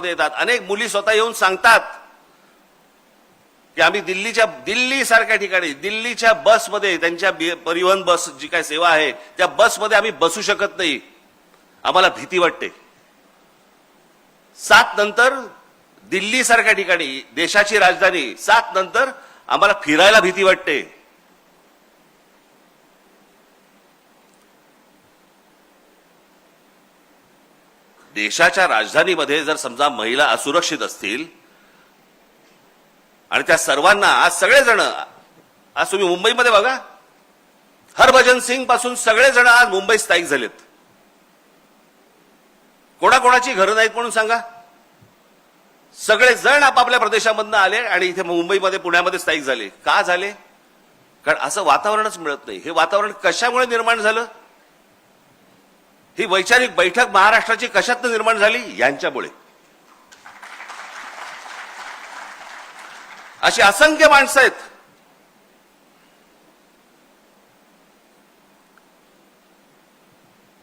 येतात, अनेक मुली स्वतः येऊन सांगतात की आम्ही दिल्ली सारख्या ठिकाणी दिल्लीच्या बसमध्ये, त्यांच्या परिवहन बस जी काय सेवा आहे त्या बसमध्ये आम्ही बसू शकत नाही, आम्हाला भीती वाटते. 7 नंतर दिल्ली सारख्या ठिकाणी, देशाची राजधानी, 7 नंतर आम्हाला फिरायला भीती वाटते. देशाच्या राजधानीमध्ये जर समजा महिला असुरक्षित असतील आणि त्या सर्वांना आज सगळेजण, आज तुम्ही मुंबईमध्ये बघा, हरभजन सिंग पासून सगळेजण आज मुंबईत स्थायिक झालेत. कोणाकोणाची घरं नाहीत म्हणून सांगा, सगळेजण आपापल्या प्रदेशामधनं आले आणि इथे मुंबईमध्ये, पुण्यामध्ये स्थायिक झाले. का झाले? कारण असं वातावरणच मिळत नाही. हे वातावरण कशामुळे निर्माण झालं? ही वैचारिक बैठक महाराष्ट्राची कशातनं निर्माण झाली? यांच्यामुळे. अशी असंख्य माणसं आहेत.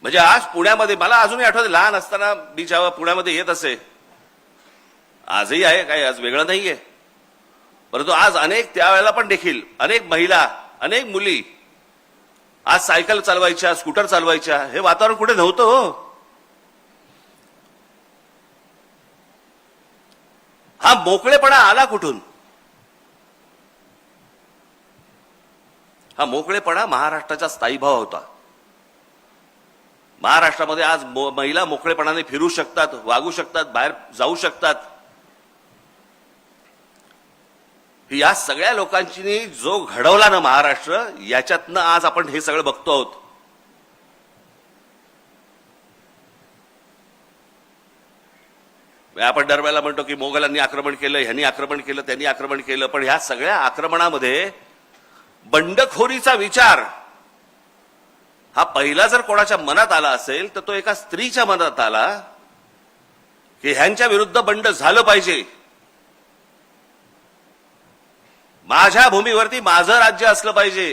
म्हणजे आज पुण्यामध्ये, मला अजूनही आठवते, लहान असताना मी जेव्हा पुण्यामध्ये येत असे, आजही आहे, काही आज वेगळं नाहीये, परंतु आज अनेक, त्यावेळेला पण देखील अनेक महिला, अनेक मुली आज सायकल चालवायच्या, स्कूटर चालवायच्या. हे वातावरण कुठे नव्हतं हो. हा मोकळेपणा आला कुठून? हा मोकळेपणा महाराष्ट्राचा स्थायी भाव होता. महाराष्ट्रामध्ये आज महिला मोकळेपणाने फिरू शकतात, वागू शकतात, बाहेर जाऊ शकतात. या सगळ्या लोकांची जो घडवला ना महाराष्ट्र, याच्यातनं आज आपण हे सगळं बघतो आहोत. आपण दरवेळेला म्हणतो की मोगलांनी आक्रमण केलं, ह्यांनी आक्रमण केलं, त्यांनी आक्रमण केलं, पण ह्या सगळ्या आक्रमणामध्ये बंडखोरीचा विचार हा पहिला जर कोणाच्या मनात आला असेल तर तो एका स्त्रीच्या मनात आला की ह्यांच्या विरुद्ध बंड झालं पाहिजे. माझ्या भूमीवरती माझं राज्य असलं पाहिजे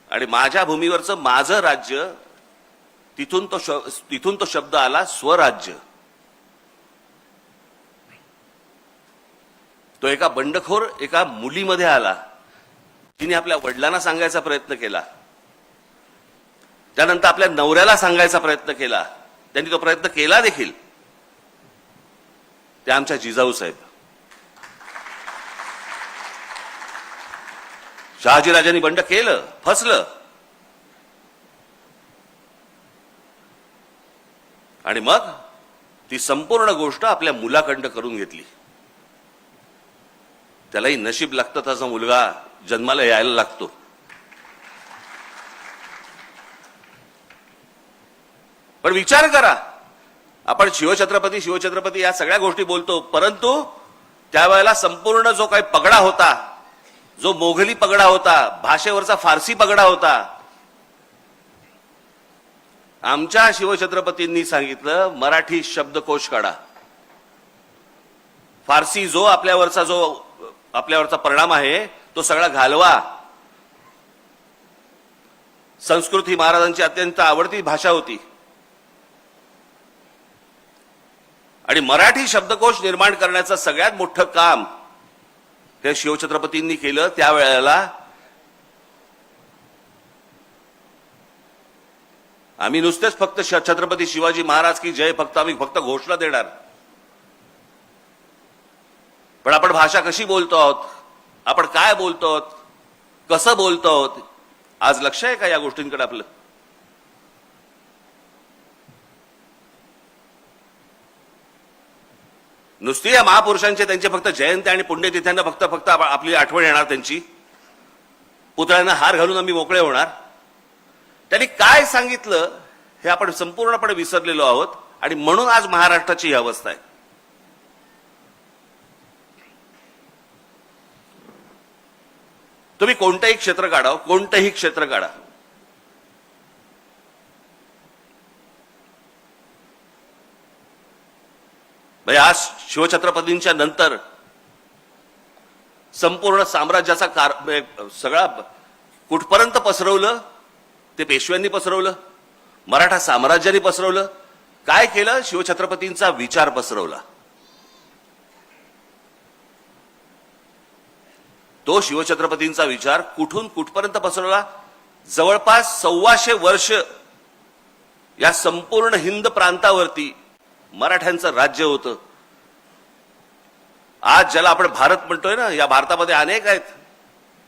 आणि माझ्या भूमीवरचं माझं राज्य, तिथून तो शब्द आला स्वराज्य. तो एका बंडखोर एका मुलीमध्ये आला, तिने आपल्या वडिलांना सांगायचा प्रयत्न केला, त्यानंतर आपल्या नवऱ्याला सांगायचा प्रयत्न केला, त्यांनी तो प्रयत्न केला देखील. ते आमच्या जिजाऊ साहेब, शहाजीराजांनी बंड केलं, फसलं, आणि मग ती संपूर्ण गोष्ट आपल्या मुलाकडं करून घेतली. त्यालाही नशीब लागतं, त्याचा मुलगा जन्माला यायला लागतो. पण विचार करा, आपण शिवछत्रपती या सगळ्या गोष्टी बोलतो, परंतु त्यावेळेला संपूर्ण जो काही पगडा होता, जो मोघली पगडा होता, भाषेवरचा फारसी पगडा होता, आमच्या शिवछत्रपतींनी सांगितलं मराठी शब्दकोश काढा. फारसी जो आपल्यावरचा परिणाम आहे तो सगळा घालवा. संस्कृत ही महाराजांची अत्यंत आवडती भाषा होती आणि मराठी शब्दकोश निर्माण करण्याचं सगळ्यात मोठं काम हे शिवछत्रपतींनी केलं. त्यावेळेला आम्ही नुसतेच फक्त छत्रपती शिवाजी महाराज की जय आम्ही फक्त घोषणा देणार, पण आपण भाषा कशी बोलतो आहोत, आपण काय बोलतो आहोत, कसं बोलतो आहोत, आज लक्ष आहे का या गोष्टींकडे आपलं? नुसती या महापुरुषांचे, त्यांचे फक्त जयंती आणि पुण्यतिथ्यांना फक्त आपली आठवण येणार, त्यांची पुतळ्यांना हार घालून आम्ही मोकळे होणार. त्यांनी काय सांगितलं हे आपण संपूर्णपणे विसरलेलो आहोत आणि म्हणून आज महाराष्ट्राची ही अवस्था आहे. तुम्ही कोणतंही क्षेत्र काढा, कोणतंही क्षेत्र काढा, आज शिवछत्रपतींच्या नंतर संपूर्ण साम्राज्याचा सगळा कुठपर्यंत पसरवलं ते पेशव्यांनी पसरवलं, मराठा साम्राज्याने पसरवलं. काय केलं? शिवछत्रपतींचा विचार पसरवला. तो शिवछत्रपतींचा विचार कुठून कुठपर्यंत पसरवला? जवळपास 125 वर्ष या संपूर्ण हिंद प्रांतावरती मराठ्यांचं राज्य होतं. आज ज्याला आपण भारत म्हणतोय ना, या भारतामध्ये अनेक आहेत.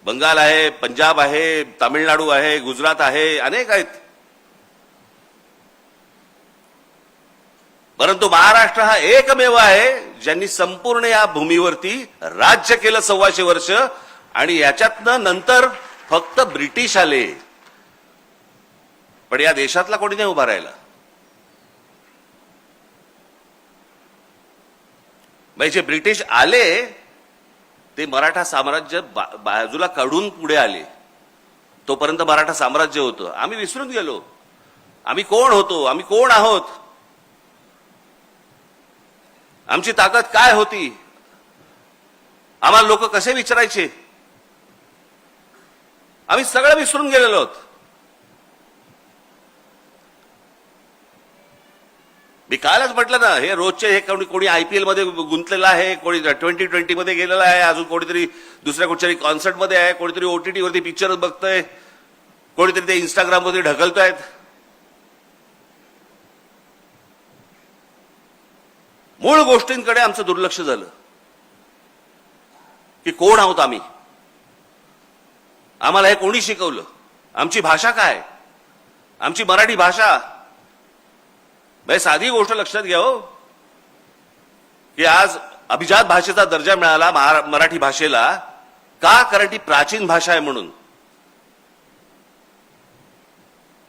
बंगाल आहे, पंजाब आहे, तामिळनाडू आहे, गुजरात आहे, अनेक आहेत. परंतु महाराष्ट्र हा एकमेव आहे ज्यांनी संपूर्ण या भूमीवरती राज्य केलं 125 वर्ष. आणि याच्यातनं नंतर फक्त ब्रिटिश आले, पण या देशातला कोणी नाही उभा राहिला. म्हणजे ब्रिटिश आले ते मराठा साम्राज्य बाजूला काढून पुढे आले. तोपर्यंत मराठा साम्राज्य होतं. आम्ही विसरून गेलो आम्ही कोण होतो, आम्ही कोण आहोत, आमची ताकद काय होती, आम्हाला लोक कसे विचारायचे. आम्ही सगळं विसरून गेलेलो आहोत. मी कालच म्हटलं ना, हे रोजचे हे कोणी IPL मध्ये गुंतलेलं आहे, कोणी 2020 मध्ये गेलेलं आहे, अजून कोणीतरी दुसऱ्या कुठच्याही कॉन्सर्ट मध्ये आहे, कोणीतरी OTT वरती पिक्चर बघतोय, कोणीतरी ते इंस्टाग्राम वरती ढकलतोय. मूळ गोष्टींकडे आमचं दुर्लक्ष झालं की कोण आहोत आम्ही, आम्हाला हे कोणी शिकवलं, आमची भाषा काय, आमची मराठी भाषा. भाई साधी गोष्ट लक्षात घ्या हो, की आज अभिजात भाषेचा दर्जा मिळाला मराठी भाषेला का? कारण ती प्राचीन भाषा आहे म्हणून.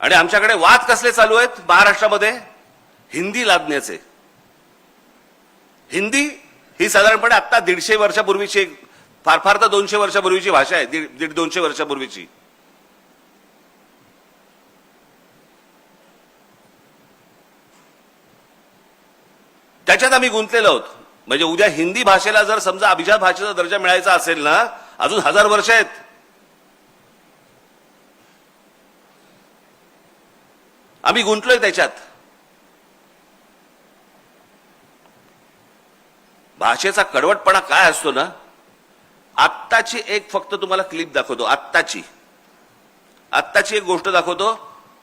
आणि आमच्याकडे वाद कसले चालू आहेत महाराष्ट्रामध्ये? हिंदी लादण्याचे. हिंदी ही साधारणपणे आता 150 वर्षापूर्वीची, फार फार तर 200 वर्षापूर्वीची भाषा आहे, 150-200 वर्षापूर्वीची. त्याच्यात आम्ही गुंतलेलो आहोत. म्हणजे उद्या हिंदी भाषेला जर समजा अभिजात भाषेचा दर्जा मिळायचा असेल ना, अजून 1000 वर्ष आहेत. आम्ही गुंतलोय त्याच्यात. भाषेचा कडवटपणा काय असतो ना, आत्ताची एक फक्त तुम्हाला क्लिप दाखवतो. आत्ताची एक गोष्ट दाखवतो.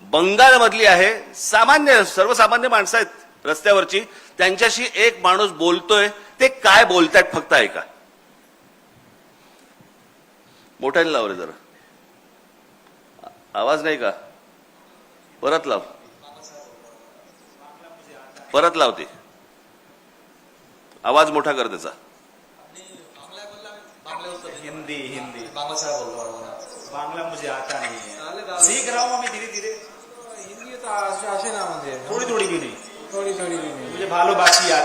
बंगालमधली आहे, सामान्य सर्वसामान्य माणसं आहेत रस्त्यावरची, त्यांच्याशी एक माणूस बोलतोय. ते काय बोलतायत फक्त ऐका. मोठ्याने लाव रे जरा, आवाज नाही का? परत लाव, परत लावते, आवाज मोठा कर त्याचा. हिंदी हिंदी बांग्ला मुझे आता नहीं है, सीख रहा हूँ मैं धीरे धीरे. हिंदी तो आशे ना म्हणजे थोड़ी थोड़ी भी नहीं, थोडी थोडी मुझे भालो बाकी आती है.